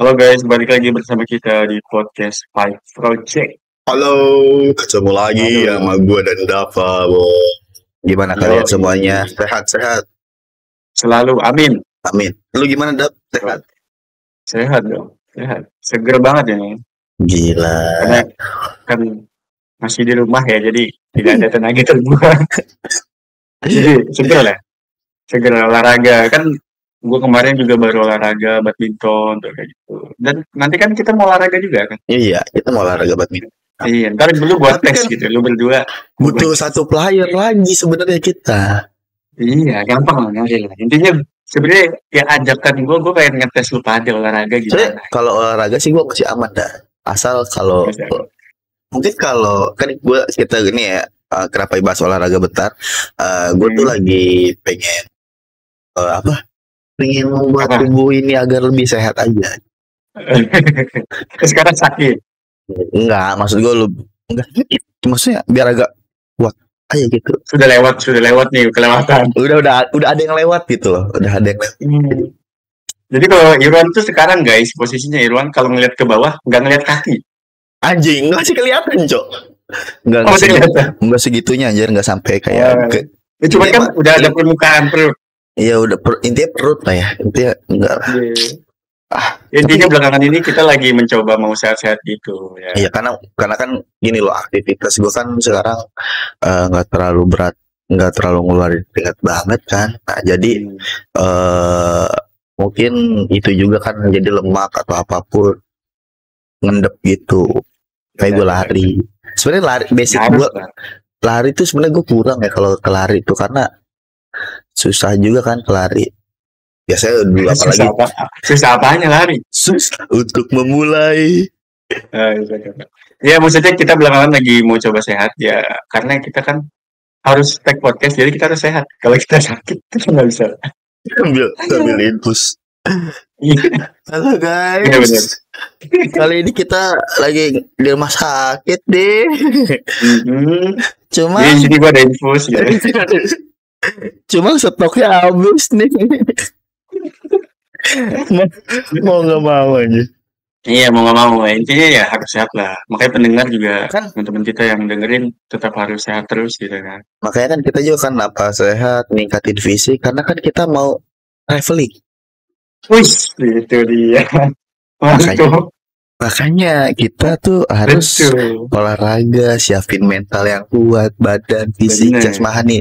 Halo guys, balik lagi bersama kita di podcast Five Project. Halo, ketemu lagi Halo, sama gue dan Dava, Bo. Gimana kalian semuanya? Sehat-sehat? selalu amin. Amin. Lu gimana, Dav? Sehat? Sehat dong, sehat. Seger banget ya, Gila. karena kan masih di rumah ya, jadi tidak ada tenaga terbuang. Jadi seger lah, seger olahraga. Kan gue kemarin juga baru olahraga badminton tuh kayak gitu. Dan nanti kan kita mau olahraga juga kan? Iya, kita mau olahraga badminton. Iya, ntar dulu buat Tapi tes kan gitu, lu berdua. butuh satu player lagi sebenarnya kita. Iya, gampang lah, gampang lah. Intinya sebenarnya ya ajakan gue pengen ngetes lu pada olahraga Soalnya gimana. kalau olahraga sih gue masih aman dah. Asal kalau Biasa. mungkin kalau kan kita gini ya, kenapa bahas olahraga bentar? Gue tuh lagi pengen pengen membuat Apa? tubuh ini agar lebih sehat aja. Sekarang sakit. Enggak, maksud gue lu enggak sakit. Maksudnya biar agak kuat aja gitu. Sudah lewat nih, kelewatan. Udah ada yang lewat gitu loh. Udah ada yang lewat. Jadi kalau Irwan tuh sekarang guys, posisinya Irwan kalau ngeliat ke bawah nggak ngeliat kaki. Anjing, enggak sih kelihatan, Cok. Oh, masih kelihatan. Enggak segitunya anjir, enggak sampai kayak Ya, cuma Ini kan mah- udah ada permukaan perut. Iya udah intinya perut lah ya. Intinya enggak lah. Intinya belakangan ini kita lagi mencoba mau sehat-sehat gitu ya. Iya karena kan gini loh, aktivitas gue kan sekarang enggak terlalu berat, enggak terlalu ngeluarin keringat banget kan. Nah, jadi mungkin itu juga kan jadi lemak atau apapun ngendep gitu. Kayak gue lari. Sebenarnya lari basic Harus gue lah. lari itu sebenarnya gue kurang ya kalau ke lari itu karena susah juga kan ke lari. Biasanya dulu apalagi Susah apanya lari? susah untuk memulai. Ya maksudnya kita belakangan lagi mau coba sehat ya, karena kita kan harus take podcast, jadi kita harus sehat. Kalau kita sakit kita nggak bisa. Sambil infus. Halo guys. Iya benar. Kali ini kita lagi di rumah sakit deh. Cuma Di sini gua ada infus gitu. Cuma stoknya habis nih. mau nggak mau aja. Iya mau nggak mau, intinya ya harus sehat lah. Makanya pendengar juga Kan teman-teman kita yang dengerin tetap harus sehat terus gitu kan. makanya kan kita juga kan apa sehat, ningkatin fisik karena kan kita mau traveling. Wih, itu dia. Masuk. Makanya kita tuh harus Betul. olahraga, siapin mental yang kuat, badan, fisik, Bener. jasmani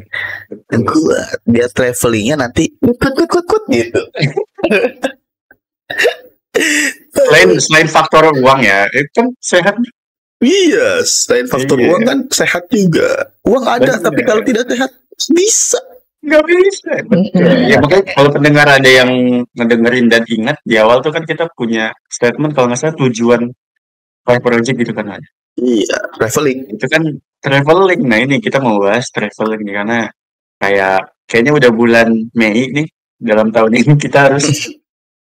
yang kuat. Biar travelingnya nanti kut gitu. Selain faktor uang ya, itu kan sehat. Iya, selain faktor Iya. uang kan sehat juga. Uang ada, Bener. tapi kalau tidak sehat bisa. Nggak bisa. Ya makanya kalau pendengar ada yang ngedengerin dan ingat di awal tuh kan kita punya statement kalau nggak salah tujuan Five Project gitu kan ada. Iya, traveling. Itu kan traveling. Nah ini kita mau bahas traveling nih karena kayaknya udah bulan Mei nih, dalam tahun ini kita harus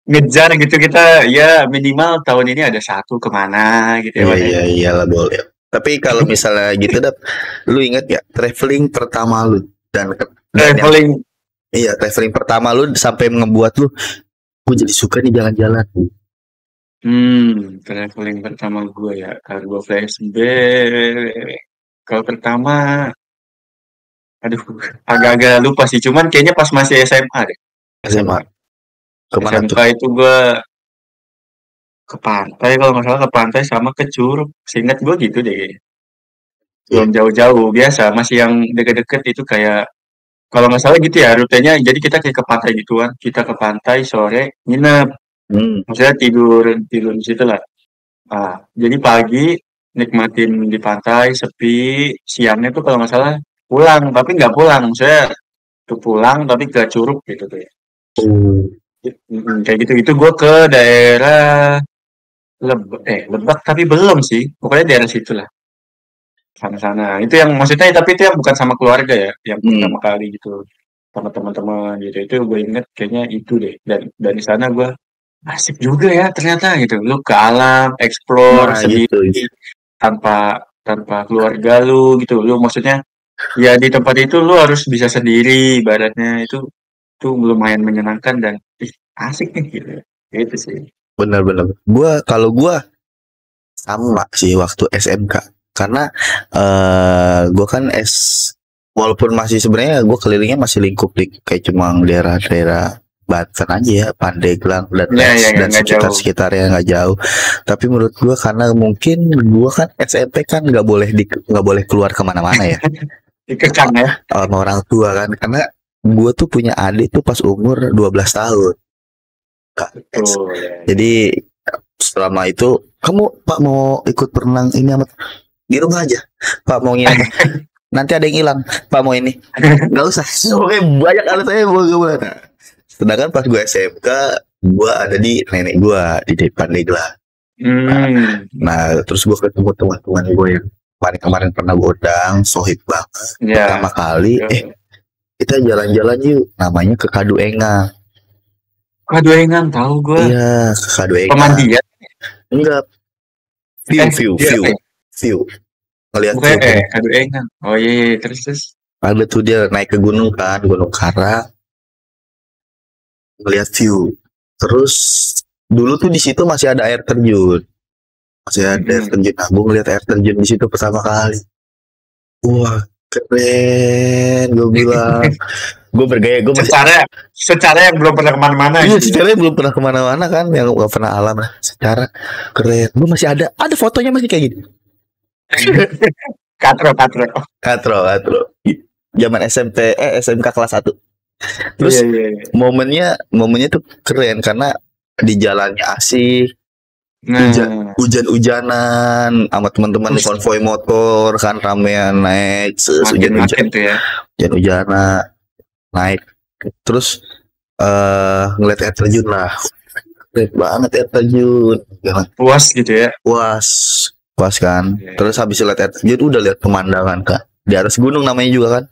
ngejar gitu, kita ya minimal tahun ini ada satu kemana gitu ya. Wan, ya. Iya, iyalah boleh. Tapi kalau misalnya gitu, lu ingat ya traveling pertama lu dan Traveling iya traveling pertama lu sampai ngebuat lu, gue jadi suka nih jalan-jalan. traveling pertama gue ya, kalau gue flashback. Kalau pertama, aduh, agak-agak lupa sih. Cuman kayaknya pas masih SMA deh. SMA. Kemana tuh? SMK itu gue ke pantai, kalau nggak salah ke pantai sama ke Curug. Seingat gue gitu deh kayaknya. Belum jauh-jauh, biasa. Masih yang deket-deket itu kayak, kalau nggak salah gitu ya rutenya. Jadi kita kayak ke pantai gituan. Kita ke pantai sore, nginep. Maksudnya tidur di situ lah. Jadi pagi nikmatin di pantai, sepi. Siangnya tuh kalau nggak salah pulang, tapi nggak pulang. Saya tuh pulang tapi ke Curug gitu tuh ya. Kayak gitu. Itu gue ke daerah Lebak tapi belum sih. Pokoknya daerah situ lah. Sana-sana. Itu yang maksudnya tapi itu yang bukan sama keluarga ya, yang pertama kali gitu. Sama teman-teman gitu. Itu gue inget kayaknya itu deh. Dan dari sana gue asik juga ya ternyata gitu. Lu ke alam, explore sendiri Gitu. tanpa keluarga lu gitu. Lu maksudnya ya di tempat itu lu harus bisa sendiri ibaratnya. Itu lumayan menyenangkan dan asik nih gitu. Itu sih. benar-benar. Kalau gua sama sih waktu SMK, karena gua kan walaupun masih sebenarnya gua kelilingnya masih lingkup kayak cuma daerah-daerah Banten aja ya, Pandeglang dan nggak jauh. sekitarnya nggak jauh. Tapi menurut gua karena mungkin gua kan SMP kan nggak boleh keluar kemana-mana ya Dikekang ya. sama orang tua kan, karena gua tuh punya adik tuh pas umur 12 tahun. Betul ya. Jadi selama itu kamu Pak mau ikut berenang ini amat di rumah aja. Pak mau ini nanti ada yang hilang. Pak mau ini nggak usah. Oke, banyak alasannya mau kemana. Sedangkan pas gue SMK, gue ada di nenek gue di depan Degla. Nah, terus gue ketemu teman-teman gue yang kemarin pernah gue undang, sohib banget. Pertama kali, kita jalan-jalan yuk, namanya ke Kaduengang. Kaduengang tahu gue. Iya, ke Kaduengang. Pemandian? Enggak. View. Ngeliat view. Kaduengang. Oh iya, terus. Ada tuh dia naik ke gunung kan, Gunung Kara. Ngeliat view. Terus dulu tuh di situ masih ada air terjun. Air terjun. Nah, gue ngeliat air terjun di situ pertama kali. Wah, keren. Gue bilang. Gue bergaya. Gue secara yang belum pernah kemana-mana. Iya, secara yang belum pernah kemana-mana kan, yang gak pernah alam. Secara keren. Gue masih ada fotonya masih kayak gitu. Katro. Zaman SMK kelas 1. Terus momennya tuh keren karena di jalannya asik. Hujan-hujanan sama teman-teman di konvoi motor kan, ramean naik hujan-hujanan naik. Terus ngeliat air terjun lah. Keren banget air terjun. Puas gitu ya. Puas kan. Terus habis lihat air terjun udah lihat pemandangan kan. Di atas gunung namanya juga kan.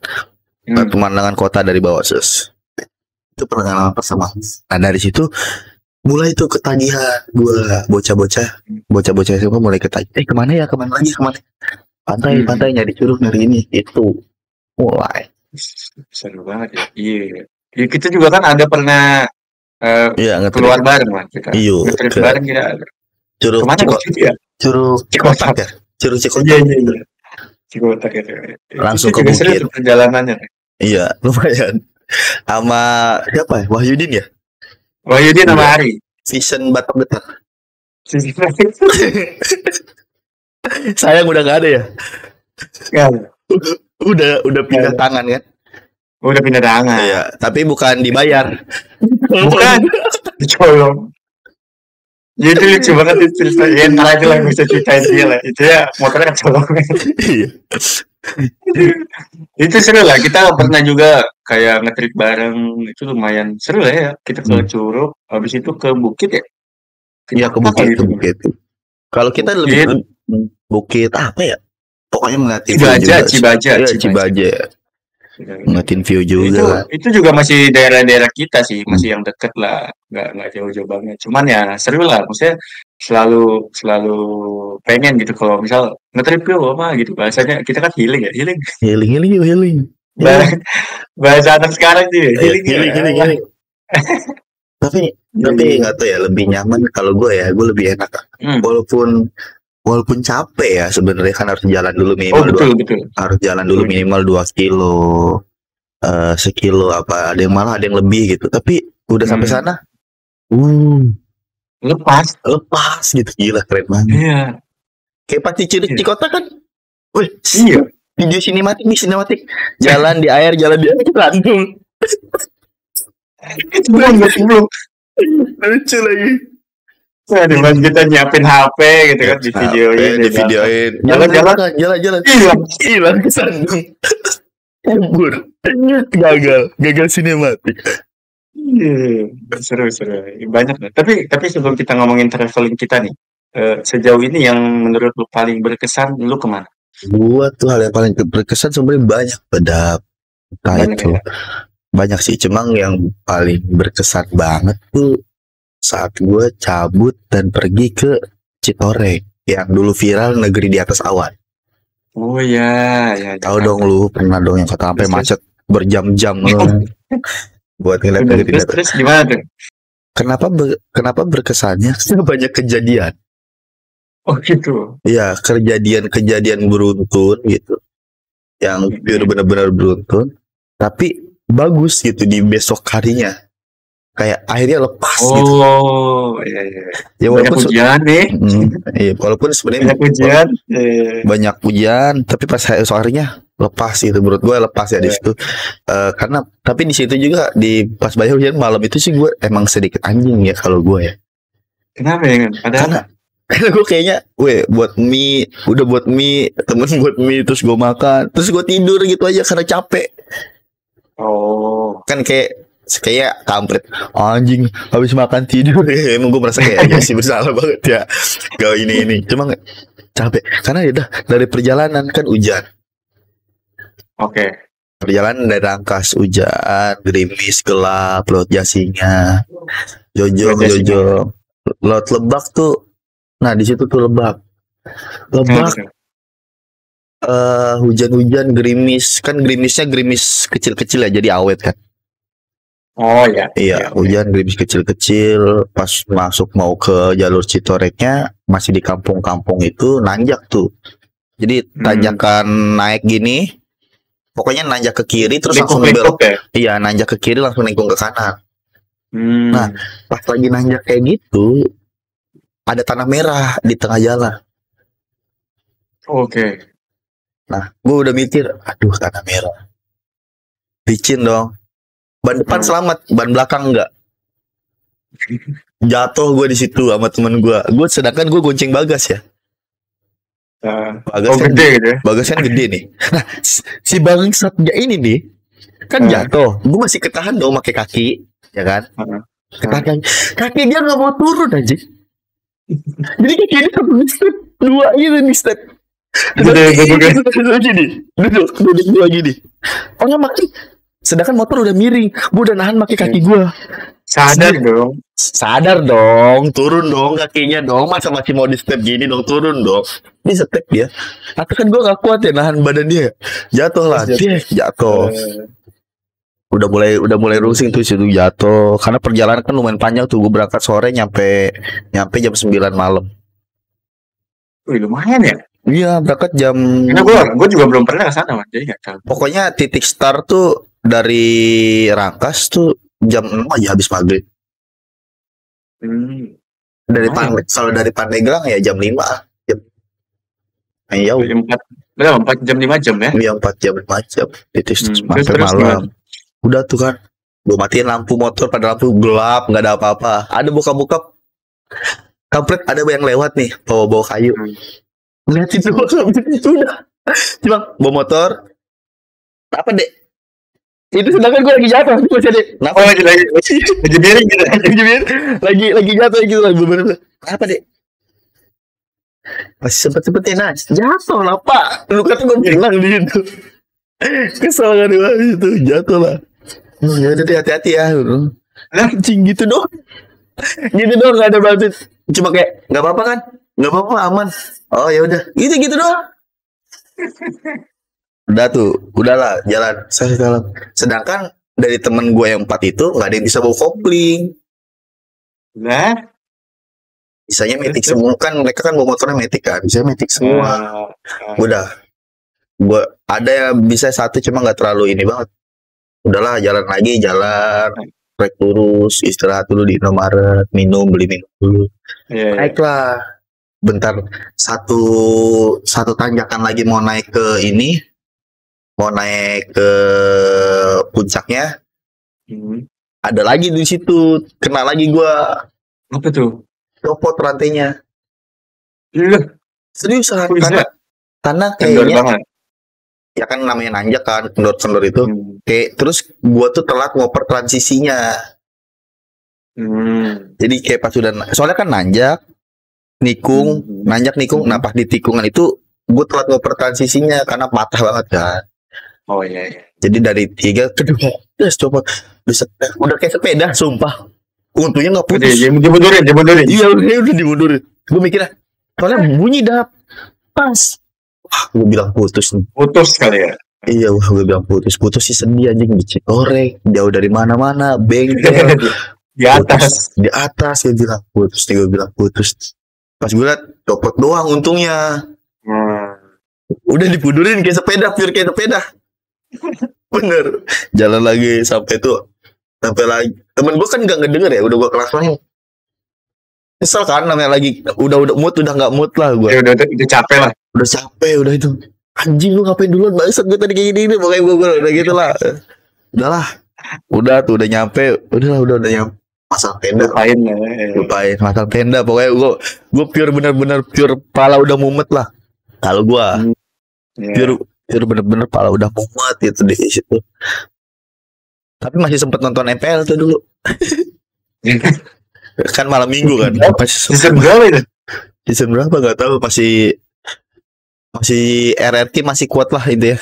Pemandangan kota dari bawah. Itu pengalaman pertama. Nah, dari situ mulai tuh ketagihan gua, bocah-bocah itu mulai ketagihan. Kemana lagi? Pantai nyari curug, nyari ini itu. Mulai seru banget ya. Iya, kita juga kan ada pernah keluar bareng kan kita. Ngetrip bareng kita. Curug Cikotak ya. Curug Cikotak. Iya. Cikotak itu. Langsung ke bukit perjalanannya. Iya, lumayan. Sama siapa ya? Wahyudin ya? Wahyudin sama Ari. Vision Batok Getar. Sayang udah gak ada ya? Udah pindah tangan kan? Udah pindah tangan. Iya, tapi bukan dibayar. Bukan. Dicolong. Jadi lucu banget itu cerita. Ya ntar aja lah bisa ceritain dia lah. Itu ya motornya kecolong. Itu seru lah. Kita pernah juga kayak ngetrip bareng. Itu lumayan seru lah ya. Kita ke Curug. Habis itu ke Bukit ya. Iya, ke Bukit. Kalau kita lebih Bukit apa ya? Pokoknya ngeliatin Cibaja. Ngeliatin view juga. Itu juga masih daerah-daerah kita sih, masih yang deket lah, nggak jauh-jauh banget. Cuman ya seru lah, maksudnya selalu pengen gitu kalau misal ngetrip yuk apa gitu, bahasanya kita kan healing. Bahasa anak sekarang sih healing. Tapi nggak tahu ya, lebih nyaman kalau gue lebih enak. Walaupun capek ya sebenarnya kan harus jalan dulu minimal harus jalan dulu minimal 2 kilo, sekilo apa, ada yang lebih gitu. Tapi udah sampai sana, lepas gitu, gila keren banget. Iya. Kayak pasti Cikotak kan, iya. Video sinematik, jalan di air langsung. Belum. Lucu lagi. Nah, dimana kita nyiapin HP gitu kan, di videoin. Jalan. Hilang kesandung. Kabur. Gagal sinematik. Iya, seru. Banyak lah. Tapi sebelum kita ngomongin traveling kita nih, sejauh ini yang menurut lu paling berkesan, lu kemana? Gua tuh hal yang paling berkesan sebenarnya banyak. Banyak sih, cuma yang paling berkesan banget tuh saat gue cabut dan pergi ke Citoreng yang dulu viral, negeri di atas awan. Oh ya. Tahu dong lu, pernah dong yang kata sampai macet berjam-jam buat ngeliat negeri di atas. Terus gimana tuh? kenapa berkesannya? Karena banyak kejadian. Oh gitu. Iya, kejadian beruntun gitu. Yang pure benar-benar beruntun, tapi bagus gitu di besok harinya. Kayak akhirnya lepas gitu. Oh, iya iya. Ya Banyak walaupun ujian nih. iya, walaupun sebenarnya Banyak ujian. banyak ujian, tapi pas esok harinya lepas gitu. Menurut gue lepas ya di situ. Karena tapi di situ juga di pas bayar ujian malam itu sih gue emang sedikit anjing ya kalau gue ya. Kenapa ya kan? Padahal Karena gue kayaknya, buat mie, udah buat mie, temen buat mie, terus gue makan, terus gue tidur gitu aja karena capek. oh, Kan kayak kampret, anjing, habis makan tidur. Emang gue merasa kayak sih bersalah banget ya. Gak ini, cuma capek. Karena ya udah dari perjalanan kan hujan. oke. Perjalanan dari Rangkas hujan, gerimis, gelap, laut Jasinga, Jojong, Laut Jasinga. laut Lebak tuh. Nah di situ tuh Lebak, Kenapa? hujan-hujan, gerimis, kan gerimisnya gerimis kecil-kecil ya, jadi awet kan. Oh ya. Iya, hujan gerimis kecil-kecil. Pas masuk mau ke jalur Citoreknya masih di kampung-kampung itu nanjak tuh. Jadi tanjakan naik gini, pokoknya nanjak ke kiri terus langsung belok. ya. Iya, nanjak ke kiri langsung nengkung ke kanan. Hmm. Nah, pas lagi nanjak kayak gitu, ada tanah merah di tengah jalan. Oke. Nah, gue udah mikir, aduh tanah merah, licin dong. Ban depan selamat, ban belakang enggak. Jatuh gue di situ sama temen gue. Sedangkan gue gonceng Bagas ya. Bagas kan gede gitu ya. Bagas kan gede nih. Nah, si bangsatnya ini nih kan jatuh. Gue masih ketahan dong pakai kaki, ya kan? Ketahan kaki dia nggak mau turun aja. Jadi kaki dia satu step, dua gitu nih step. Duduk dua gini. Oh nggak makin. Sedangkan motor udah miring, gue udah nahan pakai kaki gue. Sadar dong, turun dong kakinya dong. Masa masih mau di step gini dong, turun dong. Ini step dia. Atau kan gue gak kuat ya nahan badan dia. Jatuh lah, dia jatuh. Udah mulai rusing tuh situ jatuh. Karena perjalanan kan lumayan panjang tuh. Gue berangkat sore nyampe jam 9 malam. Wih, lumayan ya. Iya, berangkat jam. Karena gue juga belum pernah ke sana, Mas. Jadi nggak tahu. Pokoknya titik start tuh dari Rangkas tuh jam 6 aja habis maghrib. Kalau dari Pandeglang ya jam 5. Jam 4 jam 5 jam ya? Iya 4 jam 5 jam. Titik sampai malam. Udah tuh kan. Gue matiin lampu motor, pada lampu gelap, nggak ada apa-apa. Ada buka-buka. Kampret ada yang lewat nih, bawa kayu. Lihat itu udah. Cuma bawa motor. Apa dek? Itu sedangkan gue lagi jatuh. Masih ada. Oh lagi miring gitu. Lagi jatuh gitu lagi bener. Apa dek? Masih sempet-sempetin jatuh lah pak. Lu kata gue bilang di situ. Kesel kan di situ jatuh lah. Ya udah hati-hati ya. Anjing gitu dong. Gitu dong nggak ada bantuin. Cuma kayak nggak apa-apa kan? Nggak apa-apa aman. Oh ya udah. Gitu doang. Udah tuh, udahlah jalan. Sedangkan dari temen gue yang 4 itu nggak ada yang bisa bawa kopling. Nah, Bisanya metik semua kan, mereka kan bawa motornya metik kan, bisa metik semua. Udah, gue ada yang bisa satu cuma nggak terlalu ini banget. Udahlah jalan lagi, trek lurus, istirahat dulu di Indomaret, beli minum dulu. Naiklah, bentar satu tanjakan lagi mau naik ke ini. Mau naik ke puncaknya, ada lagi di situ, kena lagi gua. Apa tuh? Copot rantainya. Seriusan, karena kayaknya ya kan namanya nanjak kan, kendor itu. Kayak terus gua tuh telat ngoper transisinya. Jadi kayak pas udah, soalnya kan nanjak nikung. Nah pas di tikungan itu gua telat ngoper transisinya karena patah banget kan. Oh iya. Jadi dari 3 ke 2, copot. Udah kayak sepeda, sumpah. Untungnya nggak putus. Dimundurin. Iya, udah dimundurin. Gue mikirnya, soalnya bunyi dah pas. Wah, gue bilang putus nih. Putus kali ya. Iya, gue bilang putus sih sedih anjing di Citorek, jauh dari mana-mana, bengkel. Di atas. Di atas dia bilang putus. Gue bilang putus. Pas gue liat copot doang untungnya. Udah dipudurin kayak sepeda, pure kayak sepeda. Bener. Jalan lagi sampai lagi. Temen gue kan gak ngedenger ya, udah gue kelas-kelasin. Kesel kan namanya lagi udah mood udah nggak mood lah gue. Ya udah capek lah. Udah capek udah itu. Anjing lu ngapain duluan, bangsat gue tadi kayak gini pokoknya gue udah gitu lah. Udahlah. Udah tuh udah nyampe, udah nyampe. Masal tenda. Lupain masal tenda pokoknya gue pure bener-bener pure pala udah mumet lah. Kalau gue pure bener-bener pala udah mumet gitu di situ. Tapi masih sempet nonton MPL tuh dulu. Kan malam minggu kan. Season berapa itu? Season berapa gak tahu, masih RRQ masih kuat lah itu ya.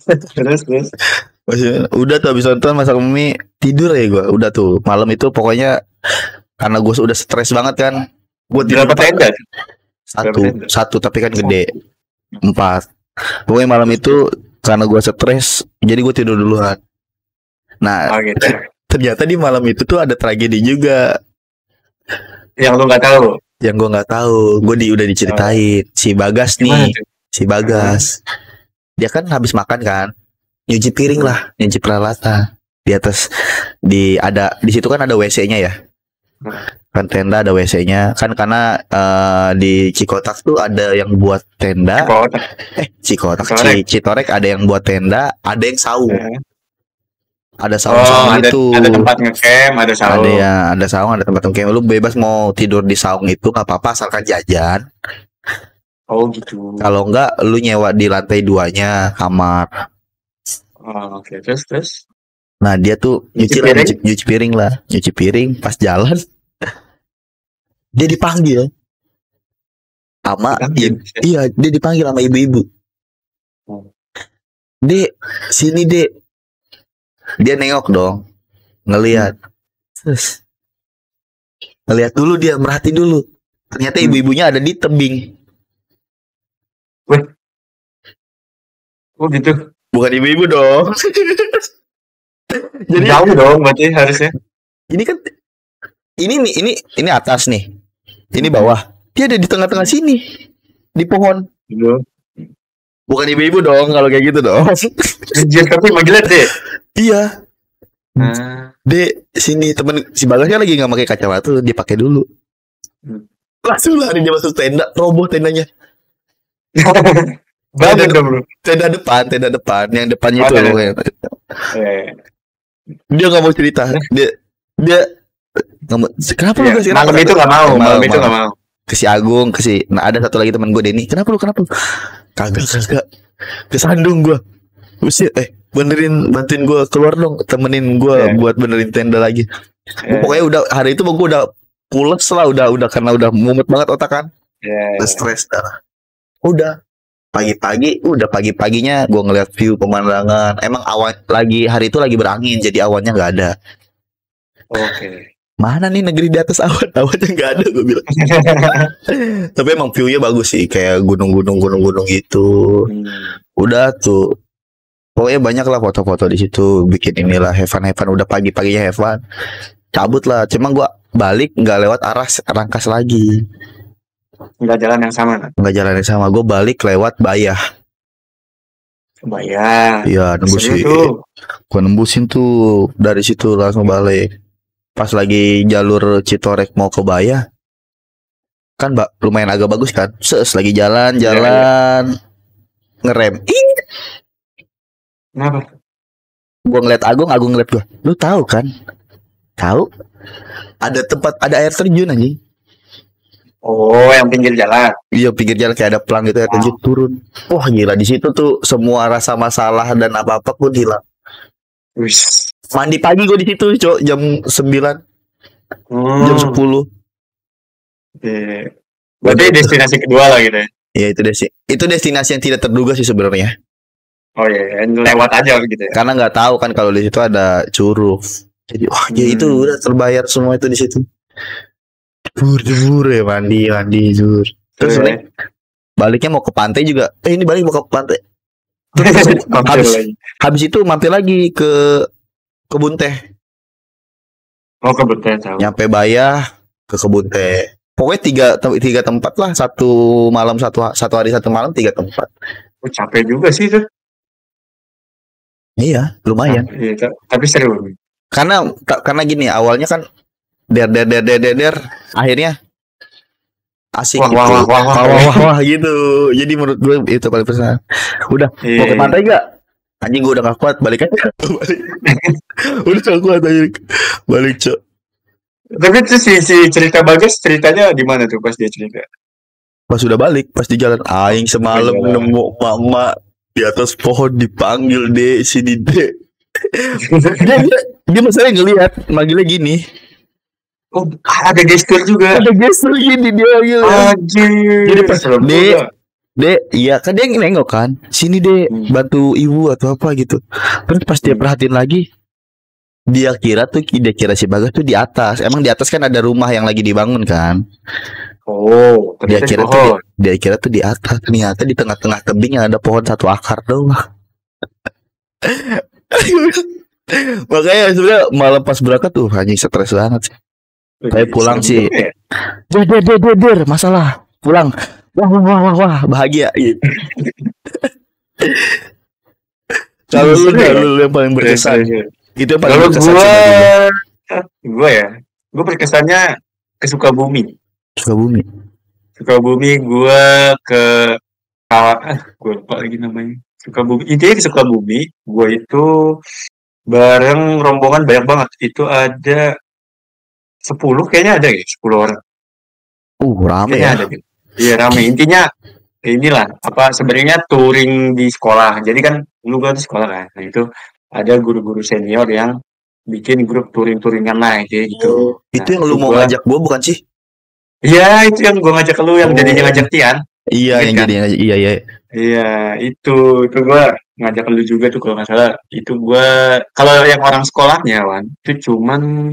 Terus Masih udah tuh habis nonton masak mie tidur ya gue. Udah tuh malam itu pokoknya karena gue udah stres banget kan. Gue tidur berapa tenda? Satu tapi kan gede. 4. Pokoknya malam itu karena gue stres jadi gue tidur duluan. Nah, gitu. Ternyata di malam itu tuh ada tragedi juga. Yang lu nggak tahu? Yang gue nggak tahu. Gue udah diceritain. Si Bagas nih. Si Bagas. Dia kan habis makan kan. Nyuci piring lah. Nyuci peralatan. Di atas. Di situ kan ada WC-nya ya. Kan tenda ada WC-nya. Kan karena di Cikotak tuh ada yang buat tenda. Citorek ada yang buat tenda. Ada yang saung. Ada saung itu. Ada tempat ngecamp, ada saung. Ada saung, ada tempat ngecamp. Lu bebas mau tidur di saung itu nggak apa-apa asalkan jajan. Oh gitu. Kalau enggak lu nyewa di lantai 2-nya kamar. Oh, oke. Terus. Nah, dia tuh nyuci piring lah. Nyuci piring pas jalan. Dia dipanggil. Iya, dia dipanggil sama ibu-ibu. Dek, sini Dek. Dia nengok dong, ngelihat, terus ngelihat dulu dia merhati dulu. Ternyata ibu-ibunya ada di tebing. Wih, oh gitu. Bukan ibu-ibu dong. Jadi jauh dong, berarti harusnya. Ini kan, ini atas nih, ini bawah. Dia ada di tengah-tengah sini, di pohon. Bukan ibu-ibu dong, kalau kayak gitu dong. Dia tapi manggilnya Dek. Iya. Dek, sini temen si Bagasnya lagi nggak pakai kacamata, dia pakai dulu. Langsung lari dia masuk tenda, roboh tendanya. Tenda depan, yang depannya itu loh. Dia nggak mau cerita. Dia nggak mau. Kenapa lu guys? Malam itu nggak mau. Ke si Agung, nah ada satu lagi teman gue Denny. Kenapa lu? Kagak. Kesandung gue. Bantuin gue keluar dong, temenin gue buat benerin tenda lagi. Pokoknya udah hari itu gue udah pules lah, udah karena udah mumet banget otak kan. Stres dah. Udah pagi-paginya gue ngeliat view pemandangan. Emang hari itu lagi berangin, jadi awannya nggak ada. Oke. Mana nih negeri di atas awannya nggak ada, gue bilang. Tapi emang view-nya bagus sih, kayak gunung-gunung gitu. Udah tuh. Pokoknya banyak lah foto-foto di situ, bikin inilah have fun. Udah pagi-paginya have fun. Cabut lah, cuma gua balik nggak lewat arah Rangkas lagi. Nggak jalan yang sama kan? Nggak jalan yang sama, gua balik lewat Bayah. Iya, nembusin. Gua nembusin tuh, dari situ langsung balik. Pas lagi jalur Citorek mau ke Bayah, kan lumayan agak bagus kan. Lagi jalan, ngerem. Kenapa? Gua ngeliat Agung ngeliat gua. Lu tahu kan? Tahu? Ada air terjun anjing. Oh, yang pinggir jalan. Iya, pinggir jalan kayak ada pelang gitu, air terjun turun. Wah, gila, di situ tuh semua rasa masalah dan apa-apa pun hilang. Mandi pagi gua di situ, Cok, jam 9. Jam 10. Berarti destinasi kedua lah gitu ya. Iya, itu destinasi yang tidak terduga sih sebenarnya. Oh iya, lewat aja gitu ya. Karena nggak tahu kan kalau di situ ada curug. Jadi ya itu udah terbayar semua itu di situ. Jebur ya mandi. Terus baliknya mau ke pantai juga. Ini balik mau ke pantai. Terus habis itu mampir lagi ke kebun teh. Oh, kebun teh tahu. Nyampe Bayah ke kebun teh. Pokoknya tiga tempat lah, satu malam satu hari satu malam 3 tempat. Oh, capek juga sih itu. Iya, lumayan. Iya, tapi seru. Karena gini, awalnya kan der, akhirnya asik Wah, gitu. wah. Gitu. Jadi menurut gue itu paling personal. Udah, Iya, mau ke iya. pantai gak? Anjing gue udah gak kuat, balik aja. Udah gak kuat aja. Balik, Cok. Tapi itu si cerita Bagas ceritanya di mana tuh pas dia cerita? Pas udah balik, pas di jalan aing semalam Jalan. nemu mama di atas pohon dipanggil deh sini deh. dia masalahnya ngelihat manggilnya gini. Oh, ada gestur juga. Ada gestur gini dia manggil. Anjir. Jadi pas serem dek, juga. dek, iya kan dia nengok kan. Sini deh bantu ibu atau apa gitu. Terus pas dia perhatiin lagi, dia kira si Bagas tuh di atas. Emang di atas kan ada rumah yang lagi dibangun kan. Oh, Dia ternyata kira di pohon. dia kira tuh di atas. Ternyata di tengah-tengah tebing yang ada pohon satu akar doang. Makanya sebenarnya malam pas berangkat tuh anjing stres banget sih. Kayak pulang Serem sih. juga ya. Der, masalah. Pulang. Wah, bahagia gitu. Kalau lu yang paling berkesan. Itu yang paling Kalau berkesan. gue ya, gue berkesannya ke Sukabumi. Sukabumi gue ke gue lupa lagi namanya. Sukabumi, intinya ke Sukabumi, gue itu bareng rombongan banyak banget. Itu ada 10 kayaknya ada ya, 10 orang. Rame Kayaknya ya. ada gitu. Iya rame. Intinya inilah apa sebenarnya touring di sekolah. Jadi kan dulu gue di sekolah kan. Nah itu ada guru-guru senior yang bikin grup touring-touringan lah kayak gitu. Itu Nah, yang lu mau ngajak gua bukan sih? Iya, itu yang gue ngajak lu yang jadinya ngajak Tian. Iya, yang kan? jadinya iya. Iya, itu gue ngajak lu juga tuh kalau nggak salah. Itu gue kalau yang orang sekolahnya Wan, itu cuman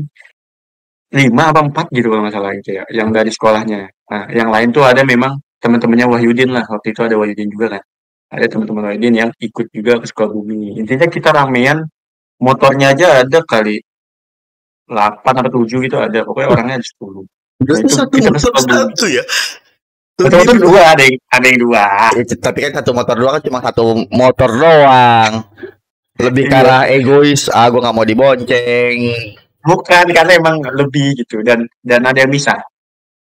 5 apa 4 gitu kalau nggak salah itu ya, yang dari sekolahnya. Nah, yang lain tuh ada memang teman-temannya Wahyudin lah. Waktu itu ada Wahyudin juga kan. Ada teman-teman Wahyudin yang ikut juga ke Sukabumi. Intinya kita ramean, motornya aja ada kali 8 atau 7 gitu ada. Pokoknya orangnya ada 10. Nah, itu kita ke Sukabumi. Satu ya. Satu motor dua, ada yang dua. Tapi kan satu motor doang kan cuma satu motor doang. Lebih ke arah egois, gue nggak mau dibonceng. Bukan, karena emang lebih gitu dan ada yang bisa.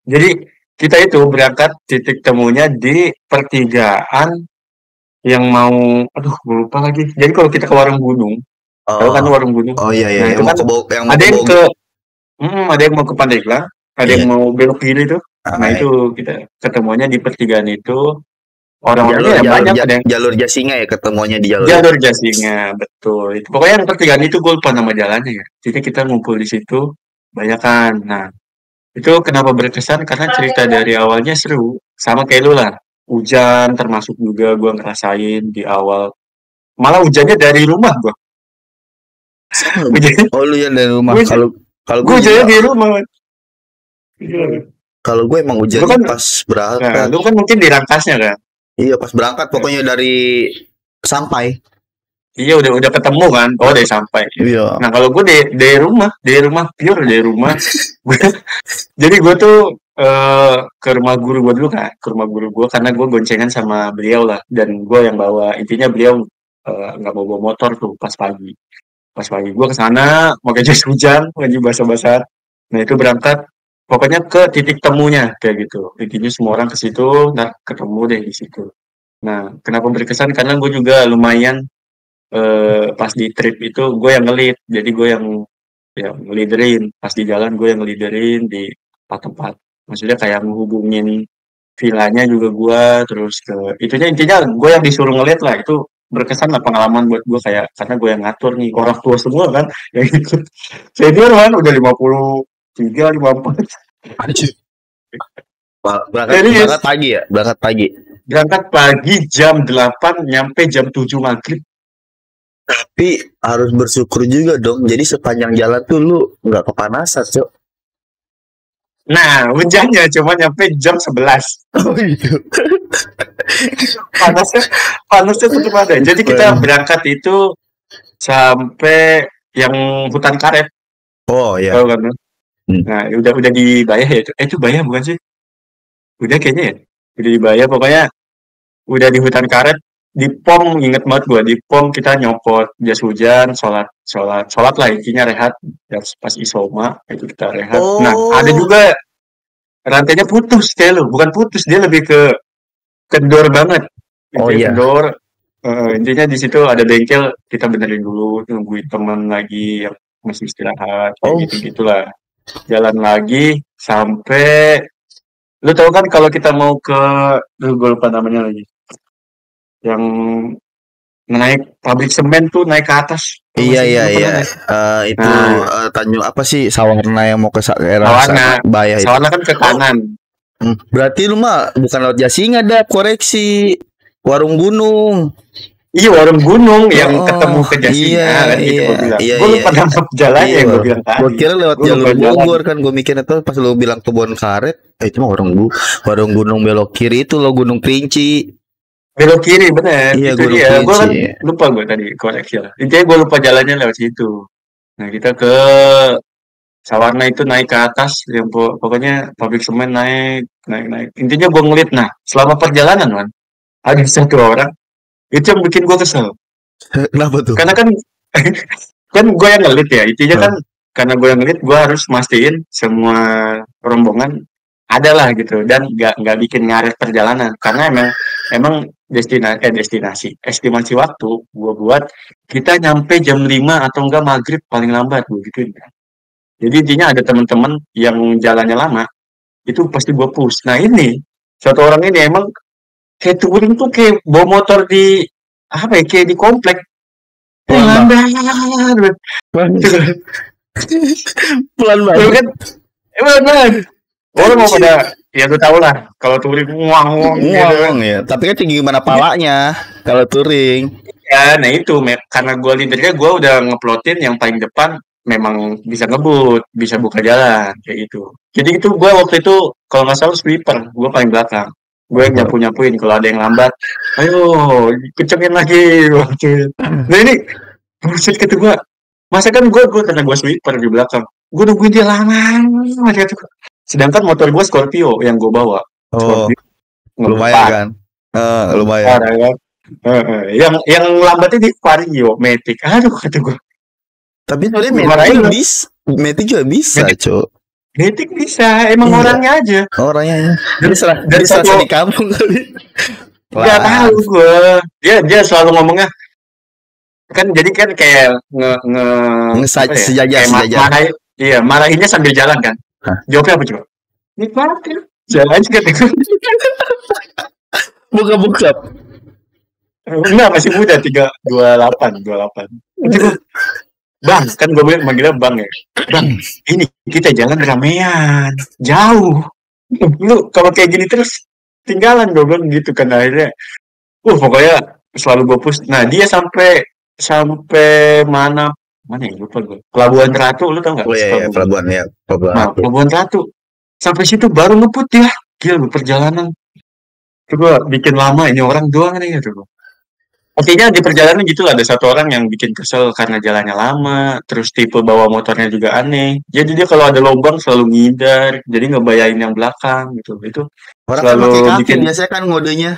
Jadi kita itu berangkat titik temunya di pertigaan yang mau, aduh gue lupa lagi. Jadi kalau kita ke Warung Gunung, tahu kan Warung Gunung? Oh iya, Nah itu yang kan ada yang mau ke Pandeglang, ada yang mau belok kiri tuh. Nah itu kita ketemunya di pertigaan itu. Orang-orangnya banyak, ada yang jalur Jasinga ya, ketemunya di jalur Jasinga, betul. Itu pokoknya yang pertigaan itu gue lupa nama jalannya ya. Jadi kita ngumpul di situ banyak kan. Nah, itu kenapa berkesan karena cerita dari awalnya seru, sama kayak lu lah. Hujan termasuk juga gue ngerasain di awal. Malah hujannya dari rumah gue. Oh lu yang dari rumah. Kalau gue hujannya di rumah. Kalau gue emang hujannya kan, pas berangkat. Nah, lu kan mungkin di Rangkasnya kan? Iya pas berangkat pokoknya dari sampai. Iya udah ketemu kan? Oh dari sampai. Iya. Nah kalau gue dari rumah pure dari rumah. Jadi gue tuh ke rumah guru gue dulu kan, ke rumah guru gue karena gue goncengan sama beliau lah dan gue yang bawa. Intinya beliau nggak mau bawa motor tuh pas pagi. Pas pagi gue kesana pakai jas hujan, lagi basah-basah. Nah itu berangkat. Pokoknya ke titik temunya kayak gitu. Intinya semua orang ke situ, nah ketemu deh di situ. Nah, kenapa berkesan? Karena gue juga lumayan pas di trip itu gue yang ngelit. Jadi gue yang ngeliderin. Pas di jalan gue yang ngeliderin di tempat-tempat. Maksudnya kayak menghubungin villanya juga gue. Terus intinya gue yang disuruh ngelit lah. Itu berkesan lah pengalaman buat gue kayak karena gue yang ngatur nih orang tua semua kan yang ikut senior kan udah 53, 54. Berangkat pagi ya? Berangkat pagi jam 8 nyampe jam 7 maghrib. Tapi harus bersyukur juga dong. Jadi sepanjang jalan tuh lu nggak kepanasan, Cok. Nah, hujannya cuma nyampe jam 11. Oh gitu. Panasnya tetap ada. Jadi kita berangkat itu sampai yang hutan karet. Oh ya. Tahu kan? Hmm. Nah, udah di Bayah ya itu. Itu Bayah bukan sih? Udah kayaknya ya. Udah di Bayah pokoknya udah di hutan karet di pom inget banget gua di pom kita nyopot jas hujan sholat lah intinya rehat ya, pas isoma itu kita rehat. Nah ada Oh. juga rantainya putus kayak lo bukan putus dia lebih ke kendor banget Oh intinya iya. kendor. Intinya di situ ada bengkel kita benerin dulu nungguin teman lagi yang masih istirahat kayak Oh. gitu gitulah jalan lagi sampai lu tahu kan kalau kita mau ke gue lupa namanya lagi yang naik pabrik semen tuh naik ke atas tau gak Iya sih iya lu iya. pernah naik Itu nah Tanjung apa sih Sawarna yang mau ke daerah Sawarna sana Bayah itu. Sawarna kan ke Oh, kanan. berarti lu mah bukan lewat Jasinga ada koreksi Warung Gunung. Iya warung gunung yang ketemu Oh, ke iya Jasinga kan gitu iya gue bilang iya gue iya. lupa nama jalannya Iya, yang gue bilang gue tadi kira lewat gue lupa jalur jalan Bogor kan, gue mikirnya tuh pas lu bilang kebun karet, itu mah Warung Gunung belok kiri itu lo Gunung Kerinci. belok kiri bener Iya itu Gunung dia gue Kerinci. kan lupa gue tadi koreksi lah intinya gue lupa jalannya lewat situ. Nah kita ke Sawarna itu naik ke atas yang pokoknya pabrik semen naik intinya gue ngelit nah selama perjalanan man ada satu orang itu yang bikin gue kesel Kenapa tuh? karena kan kan gue yang ngelit ya intinya kan Hah? karena gue yang ngelit gue harus mastiin semua rombongan ada lah gitu dan nggak bikin ngaret perjalanan karena emang destinasi estimasi waktu gue buat kita nyampe jam 5 atau enggak maghrib paling lambat gue gitu jadi intinya ada teman-teman yang jalannya lama itu pasti gue push nah ini satu orang ini emang kayak touring tuh kayak bawa motor di apa ya kayak di komplek Pelan lambat banget. Pelan Lu banget. kan emang banget. Orang mau pada ya lu tau lah kalau touring nguang gitu kan. Ngomong ya. Tapi kan tinggi gimana palanya kalau touring. Ya, nah itu karena gue leadernya gue udah ngeplotin yang paling depan memang bisa ngebut, bisa buka jalan kayak gitu. Jadi itu gue waktu itu kalau nggak salah sweeper, gue paling belakang. Gue yang nyapu-nyapuin kalau ada yang lambat. Ayo, kencengin lagi waktu. Nah ini buset kata gue. Masa kan gue karena gue sweeper di belakang. Gue nungguin dia lama aja tuh. Sedangkan motor gue Scorpio yang gue bawa. Oh, Scorpio lumayan ngeempat. kan? Lumayan. Ngeempat ya kan. Yang lambatnya di Vario, Matic. Aduh kata gue. Tapi sebenarnya Dimarahin Matic loh. bisa. Matic juga bisa, Matic, Cok. Matic bisa, emang Iya. orangnya aja. Orangnya ya. Dan, dan Dia serasa satu di kampung kali. nggak tahu Pelan. gue. Dia selalu ngomongnya kan jadi kan kayak apa ya? Sejajar, Kayak sejajar. marahin, iya marahinnya sambil jalan kan. Hah? Jawabnya apa coba? Nikmatin. Jalan aja kata gue. Buka-buka. Enggak masih muda 328. Itu gue, Bang, kan gue bilang manggilnya Bang ya. Bang, ini kita jalan ramean, jauh. Lu kalau kayak gini terus tinggalan gue bilang gitu kan akhirnya. Pokoknya selalu gue push. Nah dia sampai sampai mana ya lupa gue. Pelabuhan Ratu, lu tau nggak? Oh iya, pelabuhan ya. Pelabuhan Nah, Ratu. Pelabuhan Ratu. Sampai situ baru ngebut ya. Gila perjalanan. Itu gue bikin lama ini orang doang nih gitu. Artinya di perjalanan gitu lah ada satu orang yang bikin kesel karena jalannya lama, terus tipe bawa motornya juga aneh. Jadi dia kalau ada lubang selalu ngindar, jadi ngebayain yang belakang gitu. Itu Orang kan pakai selalu kaki bikin biasanya kan ngodenya.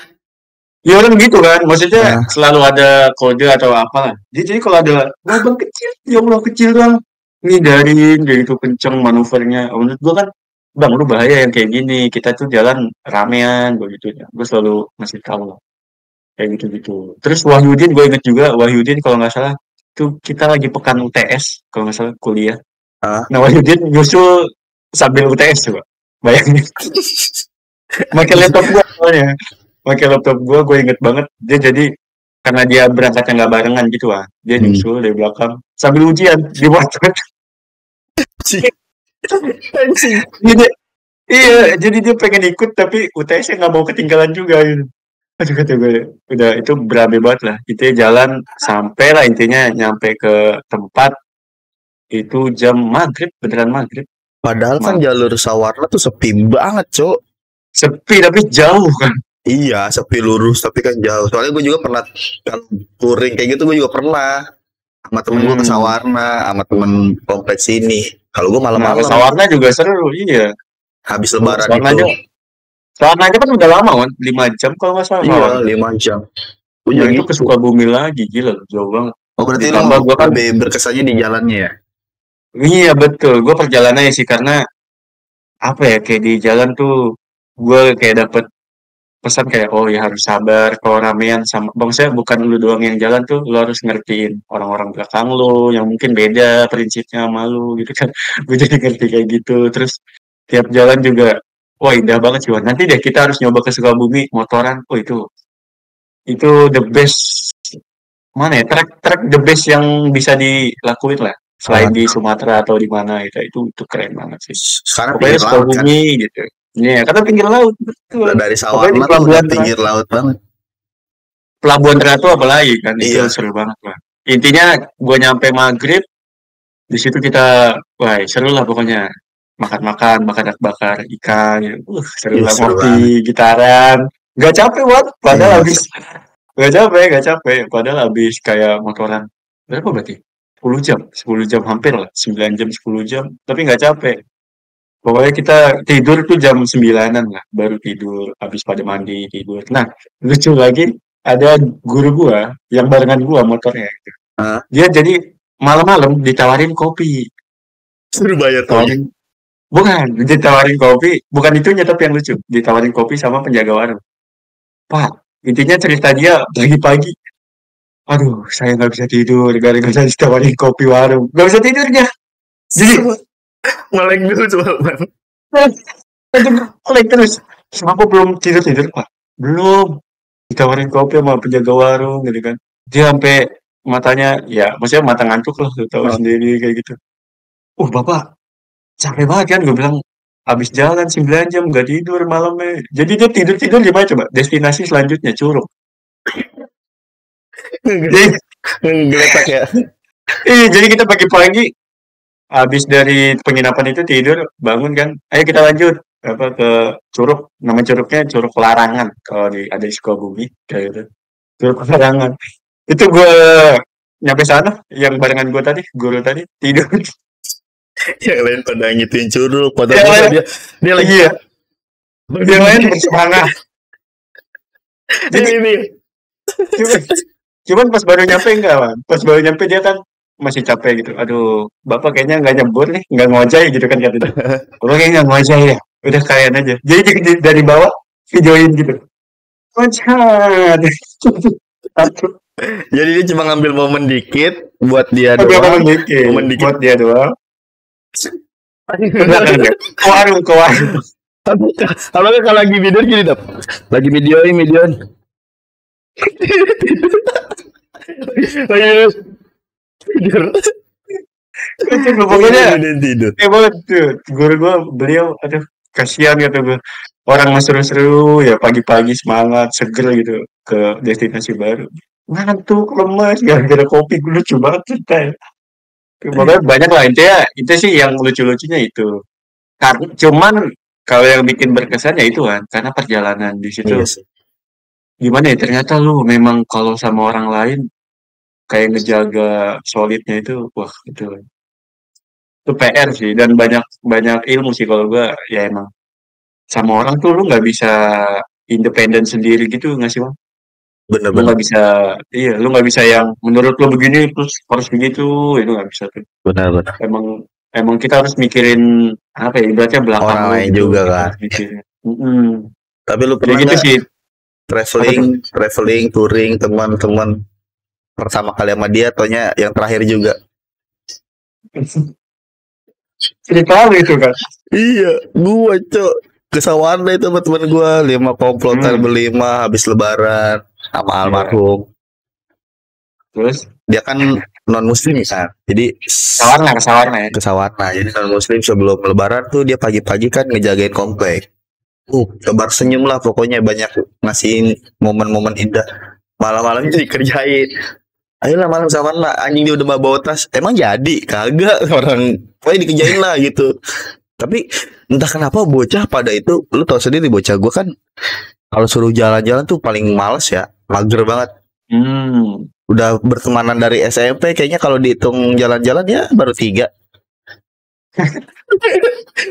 ya orang gitu kan, maksudnya Nah, selalu ada kode atau apalah. Jadi kalau ada lubang kecil, yang lo kecil doang ngindarin kayak gitu kenceng manuvernya. Menurut gua kan, Bang lu bahaya yang kayak gini. Kita tuh jalan ramean begitu ya. Gue selalu ngasih tahu lah kayak gitu-gitu. Terus Wahyudin gue inget juga Wahyudin kalau nggak salah tuh kita lagi pekan UTS kalau nggak salah kuliah. ah. Nah Wahyudin nyusul sambil UTS coba. Bayangin. Pakai laptop gue soalnya. Pakai laptop gue inget banget. Dia jadi karena dia berangkatnya nggak barengan gitu lah. Dia nyusul dari belakang sambil ujian di motor. Anjing. Jadi, iya, jadi dia pengen ikut tapi UTS-nya nggak mau ketinggalan juga gitu. Aduh kata gue, udah itu berabe banget lah. Intinya jalan sampai lah intinya nyampe ke tempat itu jam maghrib, beneran maghrib. Padahal kan jalur Sawarna tuh sepi banget, Cok. Sepi tapi jauh kan. Iya, sepi lurus tapi kan jauh. Soalnya gue juga pernah kalau touring kayak gitu gue juga pernah sama temen gue ke Sawarna, sama temen kompleks ini. Kalau gue Nah, ke malam-malam Sawarna juga seru, iya. habis lebaran Sawarna itu. aja, Sawarna aja kan udah lama kan, 5 jam kalau nggak salah Iya, Sawarna. 5 jam. Gue Nah juga itu ke gitu. Sukabumi lagi, gila loh, jauh banget. Oh, berarti lo Ditambah gua kan, lebih berkesannya di jalannya ya? iya betul, gua perjalanannya sih karena apa ya, kayak di jalan tuh gua kayak dapet pesan kayak oh ya harus sabar kalau ramean sama maksudnya bukan lu doang yang jalan tuh lu harus ngertiin orang-orang belakang lu yang mungkin beda prinsipnya sama lu gitu kan. Gue jadi ngerti kayak gitu terus tiap jalan juga wah indah banget sih Wan. Nanti deh kita harus nyoba ke Sukabumi motoran. Oh itu the best mana ya trek the best yang bisa dilakuin lah Ah, selain di Sumatera atau di mana gitu itu keren banget sih. karena Pokoknya pinggir laut kan. Sukabumi gitu. Iya, kata pinggir laut betul. Dari Pokoknya di Sawarna tuh udah pelabuhan pinggir laut banget. Pelabuhan Ratu apalagi kan itu Iya. seru banget lah. Intinya gue nyampe maghrib di situ kita wah seru lah pokoknya makan-makan bakar-bakar ikan gitu. Seru Iya lah seru ngopi banget. gitaran nggak capek buat padahal Iya. habis nggak capek padahal habis kayak motoran berapa berarti 10 jam hampir lah 9 jam 10 jam tapi nggak capek pokoknya kita tidur tuh jam 9-an lah baru tidur habis pada mandi tidur nah lucu lagi ada guru gua yang barengan gua motornya Ah, dia jadi malam-malam ditawarin kopi suruh bayar taunya. tawarin bukan ditawarin kopi bukan itunya tapi yang lucu ditawarin kopi sama penjaga warung pak intinya cerita dia pagi-pagi aduh saya nggak bisa tidur gara-gara ditawarin kopi warung nggak bisa tidur dia jadi Melek dulu coba. itu kolek terus sama aku belum tidur-tidur pak belum ditawarin kopi sama penjaga warung gitu kan dia sampai matanya ya maksudnya mata ngantuk lah lu tahu Oh, sendiri kayak gitu bapak capek banget kan gue bilang habis jalan 9 jam gak tidur malamnya jadi dia tidur-tidur gimana coba destinasi selanjutnya Curug jadi, ngegeletak ya. jadi kita pagi-pagi habis dari penginapan itu tidur bangun kan ayo kita lanjut apa ke Curug nama curugnya Curug Larangan kalau ada di Sukabumi kayak gitu Curug Larangan itu gue nyampe sana yang barengan gue tadi guru tadi tidur Yang lain pada ngituin curug, yang foto-foto lain dia lagi iya yang lain bersemangat jadi ini. cuman, cuman pas baru nyampe enggak Bang. Pas baru nyampe dia kan masih capek gitu aduh bapak kayaknya nggak nyebur nih nggak ngojek gitu kan kata dia bapak kayaknya nggak ngojek ya udah kalian aja jadi dari bawah videoin gitu ngojek Jadi dia cuma ngambil momen dikit buat dia dia doang. ngomong dikit Momen dikit. buat dia doang udah kan enggak ke warung Apalagi kalau lagi video gini dap, lagi videoin, lagi tidur, itu pokoknya tidur. banget tuh guru gua beliau aduh kasihan kata gue orang mas seru-seru ya pagi-pagi semangat seger gitu ke destinasi baru ngantuk lemas gara-gara kopi gue lucu banget ceritanya pokoknya banyak lah intinya itu sih yang lucu-lucunya itu karena cuman kalau yang bikin berkesan ya itu kan karena perjalanan di situ Iya sih. gimana ya ternyata lu memang kalau sama orang lain kayak ngejaga solidnya itu wah itu PR sih dan banyak banyak ilmu sih kalau gua ya emang sama orang tuh lu nggak bisa independen sendiri gitu nggak sih bang? Lu Bener-bener, nggak bisa iya lu nggak bisa yang menurut lu begini terus harus begitu itu nggak bisa tuh bener-bener. emang emang kita harus mikirin apa ya ibaratnya belakang Orang lu lain gitu juga kita kan. harus mikirin mm Tapi lu ya pernah gitu nggak sih apa tuh traveling, touring teman-teman pertama kali sama dia, ataunya yang terakhir juga? cerita lu itu kan Iya, gua cok ke Sawarna itu sama teman gua 5 komplotan hmm, berlima habis lebaran sama iya almarhum. terus Dia kan non muslim kan, jadi kesawarna ya ke Sawarna. Jadi non muslim sebelum lebaran tuh dia pagi-pagi kan ngejagain komplek. Tebar senyum lah pokoknya, banyak ngasihin momen-momen indah. Malam-malamnya dikerjain. Ayolah malam Sawarna, anjing dia udah bawa tas. Emang jadi kagak orang, pokoknya dikerjain lah gitu. Tapi entah kenapa bocah pada itu, lu tau sendiri bocah gue kan kalau suruh jalan-jalan tuh paling males ya, mager banget. hmm Udah bertemanan dari SMP, kayaknya kalau dihitung jalan-jalan ya baru 3.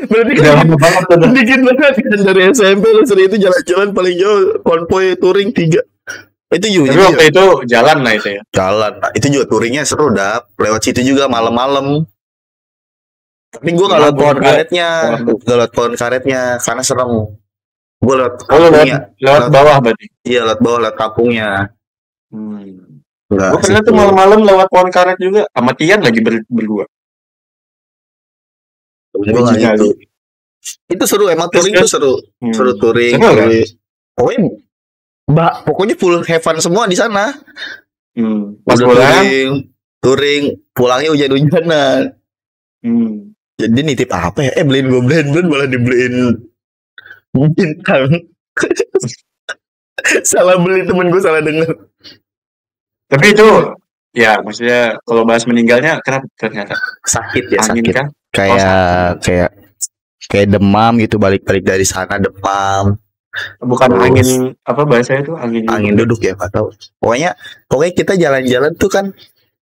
Berarti Udah kan lama banget tuh. dikit banget kan dari SMP lu sering itu jalan-jalan paling jauh konvoy touring 3. Itu juga Tapi waktu itu jalan lah itu ya. jalan. Nah, itu juga touringnya seru dah. Lewat situ juga malam-malam. Tapi gue nggak Nah, lewat gue pohon juga karetnya, nggak lewat pohon karetnya karena serem. Gue lewat Oh, lu kampungnya, lewat bawah berarti. iya lewat bawah lewat kampungnya. Enggak Gue pernah situ. tuh malam-malam lewat pohon karet juga. Sama Tian lagi berdua. Gue nggak gitu. Itu seru emang touring tuh seru. Seru touring. Seru kan? Pokoknya full have fun semua di sana. Pas pulang touring, pulangnya hujan-hujanan. Jadi nitip apa ya? Beliin gue blend malah dibeliin bintang. Salah beli temen gue salah denger. Tapi itu ya maksudnya kalau bahas meninggalnya kenapa ternyata sakit ya angin sakit. Kan? Kayak demam gitu balik-balik dari sana demam. Bukan terus, angin apa bahasanya itu angin duduk ya nggak tahu. Pokoknya kita jalan-jalan tuh kan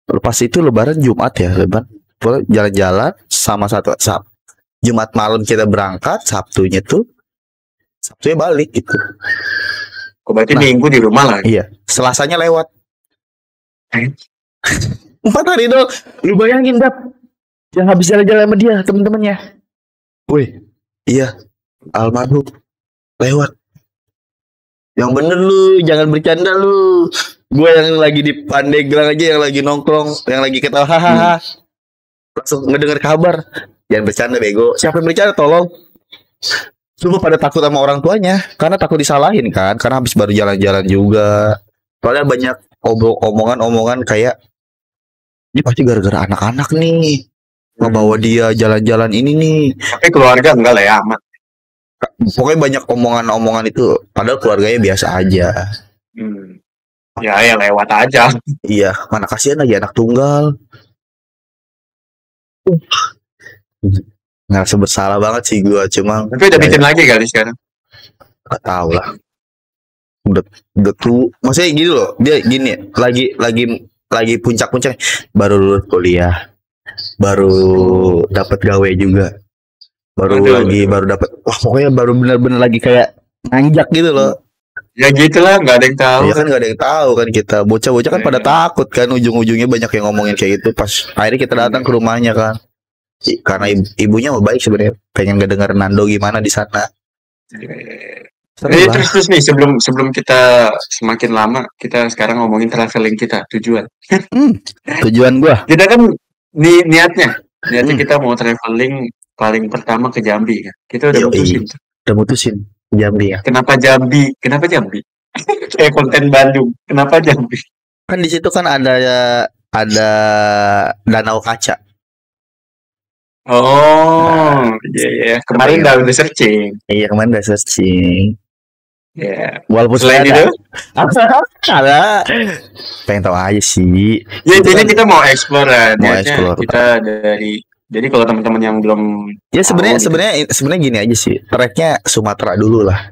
pas itu lebaran Jumat ya lebaran jalan-jalan sama satu Jumat malam kita berangkat Sabtunya balik gitu. Berarti Minggu di rumah lah. Iya Selasanya lewat 4 hari dong. Lu bayangin Dap yang habis jalan-jalan sama dia temen-temennya. Wih iya almarhum lewat. Yang bener lu, jangan bercanda lu. Gue yang lagi di Pandeglang aja, yang lagi nongkrong, yang lagi ketawa hahaha. Langsung ngedenger kabar. Jangan bercanda bego. Siapa yang bercanda tolong. Semua pada takut sama orang tuanya, karena takut disalahin kan, karena habis baru jalan-jalan juga. Soalnya banyak omongan-omongan kayak ini pasti gara-gara anak-anak nih. Ngebawa dia jalan-jalan ini nih. Tapi keluarga enggak lah ya amat. Pokoknya banyak omongan-omongan itu, padahal keluarganya biasa aja. Ya lewat aja. Iya, mana kasihan lagi anak tunggal. Nggak bersalah banget sih gue, cuma. Tapi udah bikin lagi kali sekarang. Gak tau lah. Udah tuh, maksudnya gini loh, dia gini, lagi puncak-puncak, baru lulus kuliah, baru dapat gawe juga. Baru dapat pokoknya baru benar-benar lagi kayak nanjak gitu loh. Ya gitulah, nggak ada yang tahu. Ya kan nggak ada yang tahu kan kita bocah-bocah kan pada takut kan, ujung-ujungnya banyak yang ngomongin kayak gitu. Pas akhirnya kita datang ke rumahnya kan, karena ibunya mau baik sebenarnya, pengen ngedenger Nando gimana di sana. Terus nih sebelum kita semakin lama, kita sekarang ngomongin traveling kita, tujuan. Tujuan gua. Kita kan niatnya kita mau traveling paling pertama ke Jambi kan. Kita udah mutusin. Udah mutusin Jambi ya. Kenapa Jambi? Kayak konten Bandung. Kenapa Jambi? Kan di situ kan ada danau kaca. Oh, iya. Kemarin udah searching. Iya, kemarin udah searching. Ya. Walaupun selain itu ada pengen tahu aja sih. Ya, jadi kita mau explore kita jadi kalau teman-teman yang belum ya sebenarnya gini aja sih, treknya Sumatera dulu lah.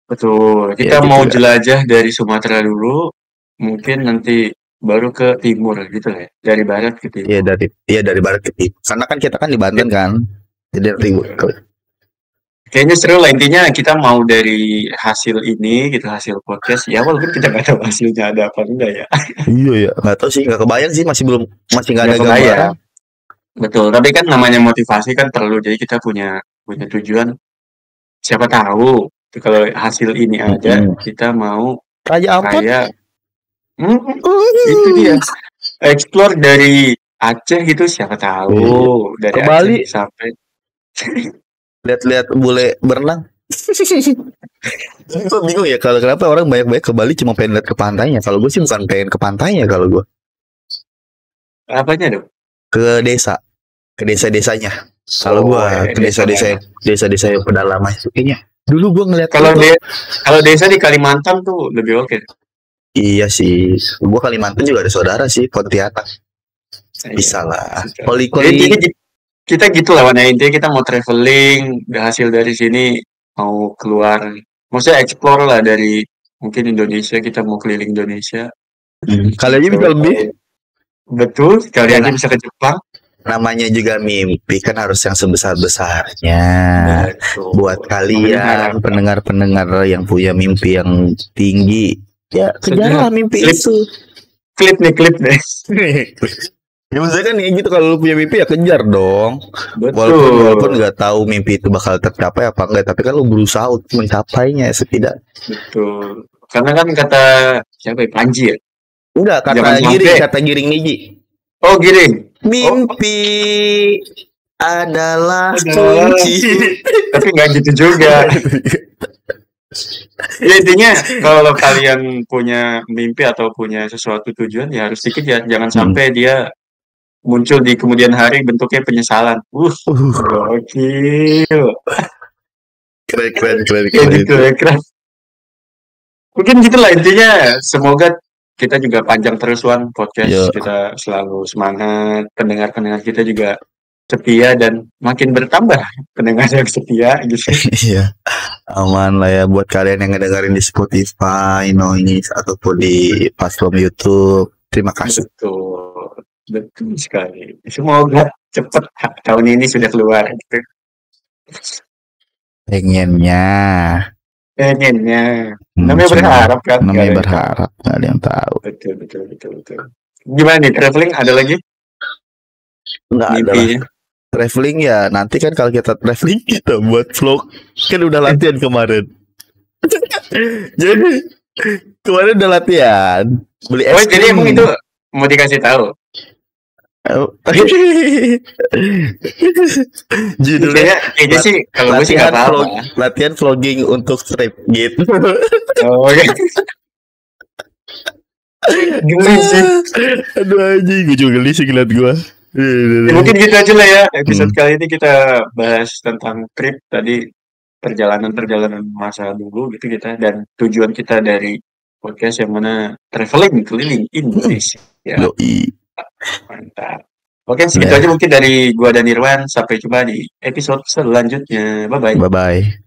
Betul, kita mau jelajah dari Sumatera dulu, mungkin nanti baru ke timur gitu lah ya, dari barat ke timur. Dari barat ke timur. Karena kan kita kan di Banten kan, jadi kayaknya seru lah, intinya kita mau dari hasil ini gitu, hasil podcast ya, walaupun kita nggak tahu hasilnya ada apa enggak ya. Iya ya, nggak tahu sih, nggak kebayang sih, masih nggak ada gambaran. Betul, tapi kan namanya motivasi kan perlu, jadi kita punya tujuan. Siapa tahu kalau hasil ini aja kita mau Raja Ampat. Itu dia. Explore dari Aceh gitu, siapa tahu dari ke Bali Aceh sampai lihat bule berenang. Gue bingung ya kalau kenapa orang banyak ke Bali cuma pengen lihat ke pantainya. Kalau gue sih bukan pengen ke pantainya, kalau gue. Apanya dong? Ke desa-desanya. Kalau gue ke desa-desa yang pedalaman itu kayaknya. Dulu gue ngeliat kalau desa di Kalimantan tuh lebih oke. Iya sih, gue Kalimantan juga ada saudara sih, Pontianak. Bisa lah. Kita gitu lah, intinya kita mau traveling, hasil dari sini mau keluar, maksudnya explore lah dari mungkin Indonesia, kita mau keliling Indonesia. Kali aja bisa lebih. Betul, kali aja bisa ke Jepang. namanya juga mimpi kan harus yang sebesar-besarnya. Betul. Buat kalian Memenangkan. pendengar-pendengar yang punya mimpi yang tinggi, ya kejarlah mimpi Klip. itu. Klip nih. Ya maksudnya kan gitu, kalau lu punya mimpi ya kejar dong. Betul. Walaupun nggak tahu mimpi itu bakal tercapai apa enggak, tapi kan lu berusaha untuk mencapainya setidak. Betul. Karena kan kata siapa ya? Panji ya? Enggak, Jangan kata giring Niji. Oh giring. Mimpi adalah kunci. Tapi nggak gitu juga. Ya intinya kalau kalian punya mimpi atau punya sesuatu tujuan ya harus dikejar. Jangan sampai dia muncul di kemudian hari bentuknya penyesalan. Gokil. Keren. Kayak gitu ya, keren. Mungkin gitulah intinya. Semoga kita juga panjang terus Wan podcast. Yo. Kita selalu semangat. Pendengar-pendengar kita juga setia dan makin bertambah pendengar yang setia gitu. Iya. Aman lah ya buat kalian yang ngedengerin di Spotify, Noise ataupun di platform YouTube. Terima kasih. Betul sekali. Semoga cepat tahun ini sudah keluar gitu. Pengennya. Namanya berharap kan. Namanya berharap, nggak ada yang tahu. Betul. Gimana nih traveling ada lagi? Nggak ada lah. Traveling ya nanti kan kalau kita traveling kita buat vlog kan udah latihan kemarin. Jadi kemarin udah latihan beli es krim. Jadi emang itu mau dikasih tahu. Judulnya kayaknya sih kalau gue sih nggak tahu. Latihan vlogging untuk strip gitu. Oh ya. Geli sih. Aduh anjing, gue juga geli sih ngeliat gue. Ya, mungkin gitu aja lah ya episode kali ini kita bahas tentang trip tadi, perjalanan masa dulu gitu kita, dan tujuan kita dari podcast yang mana traveling keliling Indonesia. Yoi. Mantap. Oke, segitu aja mungkin dari gua dan Irwan. Sampai jumpa di episode selanjutnya. Bye bye.